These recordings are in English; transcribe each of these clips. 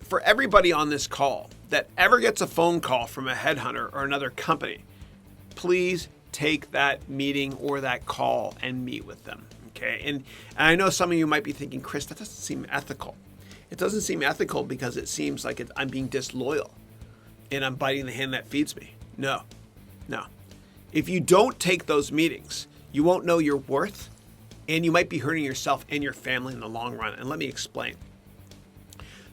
for everybody on this call that ever gets a phone call from a headhunter or another company, please take that meeting or that call and meet with them. Okay. And I know some of you might be thinking, Chris, that doesn't seem ethical. It doesn't seem ethical because it seems like I'm being disloyal and I'm biting the hand that feeds me. No. If you don't take those meetings, you won't know your worth and you might be hurting yourself and your family in the long run. And let me explain.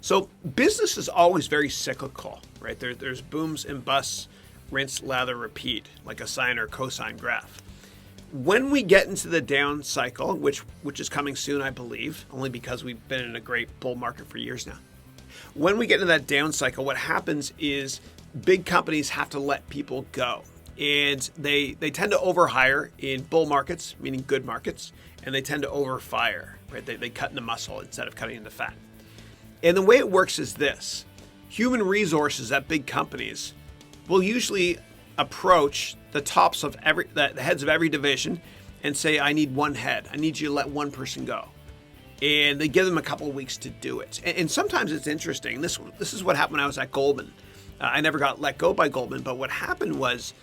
So business is always very cyclical, right? There's booms and busts, rinse, lather, repeat, like a sine or cosine graph. When we get into the down cycle, which is coming soon, I believe, only because we've been in a great bull market for years now. When we get into that down cycle, what happens is big companies have to let people go. And they tend to overhire in bull markets, meaning good markets, and they tend to overfire, right? They cut into muscle instead of cutting into fat. And the way it works is this. Human resources at big companies will usually approach the tops of the heads of every division and say, I need one head. I need you to let one person go. And they give them a couple of weeks to do it. And sometimes it's interesting. This is what happened when I was at Goldman. I never got let go by Goldman, but what happened was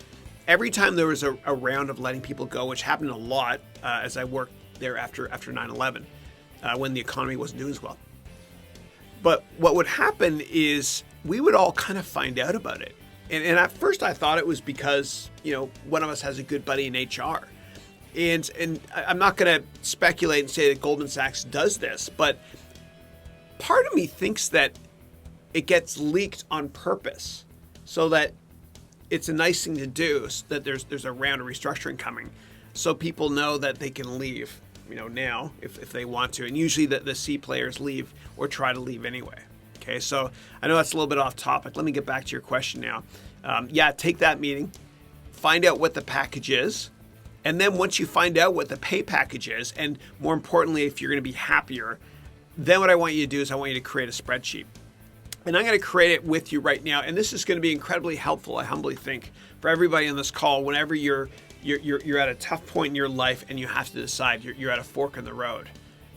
every time there was a round of letting people go, which happened a lot as I worked there after 9/11, when the economy wasn't doing as well. But what would happen is we would all kind of find out about it. And at first I thought it was because, one of us has a good buddy in HR. And I'm not going to speculate and say that Goldman Sachs does this, but part of me thinks that it gets leaked on purpose so that it's a nice thing to do, so that there's a round of restructuring coming, so people know that they can leave, now if they want to. And usually the C players leave or try to leave anyway. Okay, so I know that's a little bit off topic. Let me get back to your question now. Take that meeting, find out what the package is, and then once you find out what the pay package is, and more importantly, if you're going to be happier, then what I want you to do is I want you to create a spreadsheet. And I'm going to create it with you right now. And this is going to be incredibly helpful, I humbly think, for everybody on this call whenever you're at a tough point in your life and you have to decide. You're at a fork in the road.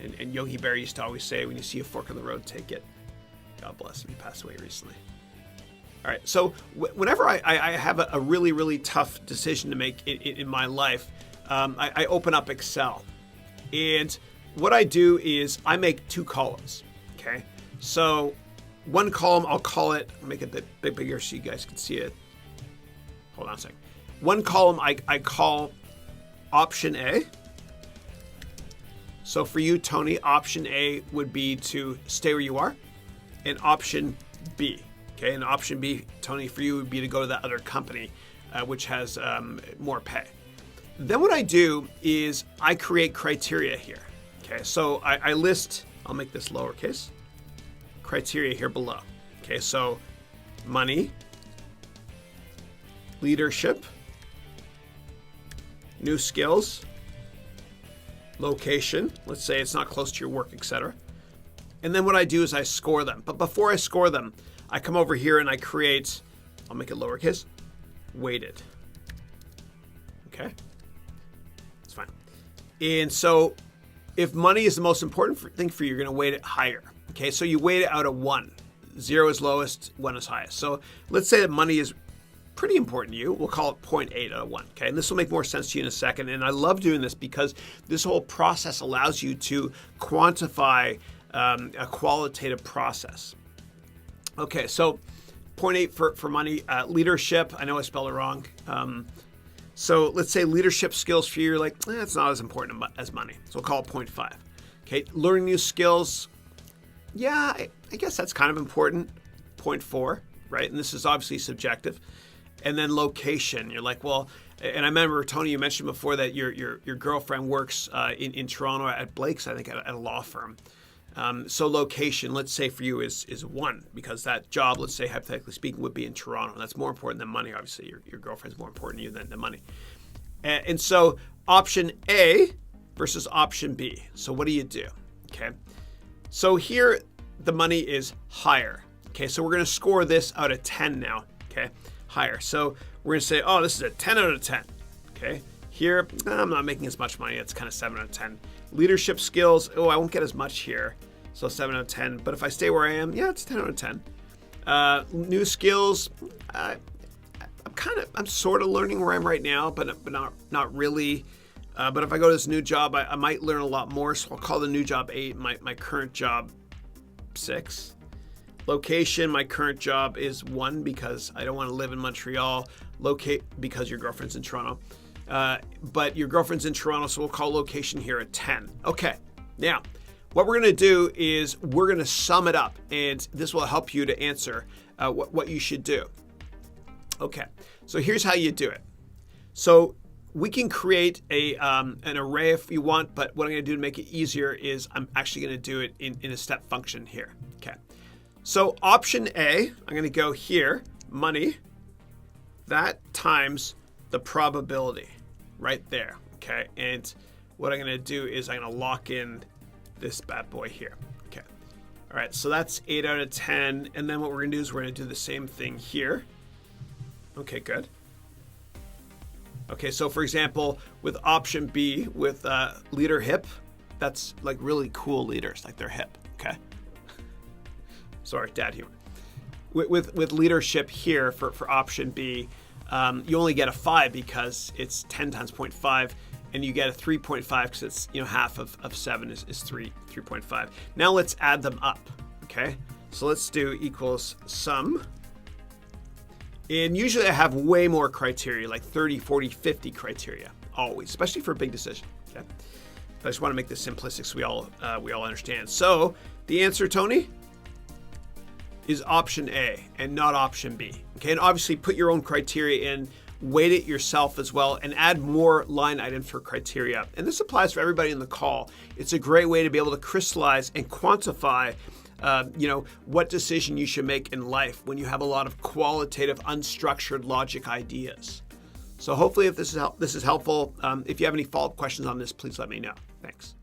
And Yogi Berra used to always say, when you see a fork in the road, take it. God bless him. He passed away recently. All right. So whenever I have a really, really tough decision to make in my life, I open up Excel. And what I do is I make two columns. Okay. So one column, I'll make it a bit bigger so you guys can see it. Hold on a second. One column I call option A. So for you, Tony, option A would be to stay where you are. And option B, okay? And option B, Tony, for you would be to go to that other company, which has more pay. Then what I do is I create criteria here, okay? So I list, I'll make this lowercase, criteria here below. Okay, so money, leadership, new skills, location, let's say it's not close to your work, etc. And then what I do is I score them. But before I score them, I come over here and I create, I'll make it lowercase, weighted. Okay, it's fine. And so if money is the most important thing for you, you're going to weight it higher. Okay, so you weight it out of 1. 0 is lowest, 1 is highest. So let's say that money is pretty important to you. We'll call it 0.8 out of 1. Okay, and this will make more sense to you in a second. And I love doing this because this whole process allows you to quantify a qualitative process. Okay, so 0.8 for money. Leadership, I know I spelled it wrong. So let's say leadership skills for you, you're like, it's not as important as money. So we'll call it 0.5. Okay, learning new skills, yeah, I guess that's kind of important, 0.4, right? And this is obviously subjective. And then location, you're like, well, and I remember, Tony, you mentioned before that your girlfriend works in Toronto at Blake's, I think, at a law firm. So location, let's say for you is 1, because that job, let's say hypothetically speaking, would be in Toronto. That's more important than money. Obviously, your girlfriend's more important to you than the money. And so option A versus option B. So what do you do? Okay. So here the money is higher. Okay. So we're going to score this out of 10 now. Okay. Higher. So we're going to say, oh, this is a 10 out of 10. Okay. Here, I'm not making as much money. It's kind of 7 out of 10. Leadership skills. Oh, I won't get as much here. So 7 out of 10. But if I stay where I am, yeah, it's 10 out of 10. New skills, I'm sort of learning where I'm right now, but not really. But if I go to this new job, I might learn a lot more. So I'll call the new job 8, my current job 6. Location, my current job is 1 because I don't want to live in Montreal. Locate because your girlfriend's in Toronto. But your girlfriend's in Toronto, so we'll call location here at 10. Okay, now what we're going to do is we're going to sum it up, and this will help you to answer what you should do. Okay, so here's how you do it. So we can create an array if you want, but what I'm going to do to make it easier is I'm actually going to do it in a step function here. Okay. So option A, I'm going to go here, money, that times the probability right there, okay? And what I'm going to do is I'm going to lock in this bad boy here, okay? All right, so that's 8 out of 10. And then what we're going to do is we're going to do the same thing here. Okay, good. Okay, so for example, with option B, with leader hip, that's like really cool leaders, like they're hip, okay? Sorry, dad humor. With leadership here for option B, you only get a 5 because it's 10 times 0.5, and you get a 3.5 because it's half of 7 is 3.5. Now let's add them up. Okay, so let's do equals sum. And usually I have way more criteria, like 30, 40, 50 criteria, always, especially for a big decision. Okay, but I just want to make this simplistic so we all understand. So the answer, Tony, is option A and not option B. Okay, and obviously put your own criteria in, weight it yourself as well, and add more line items for criteria. And this applies for everybody in the call. It's a great way to be able to crystallize and quantify what decision you should make in life when you have a lot of qualitative, unstructured logic ideas. So hopefully if this is helpful, if you have any follow-up questions on this, please let me know. Thanks.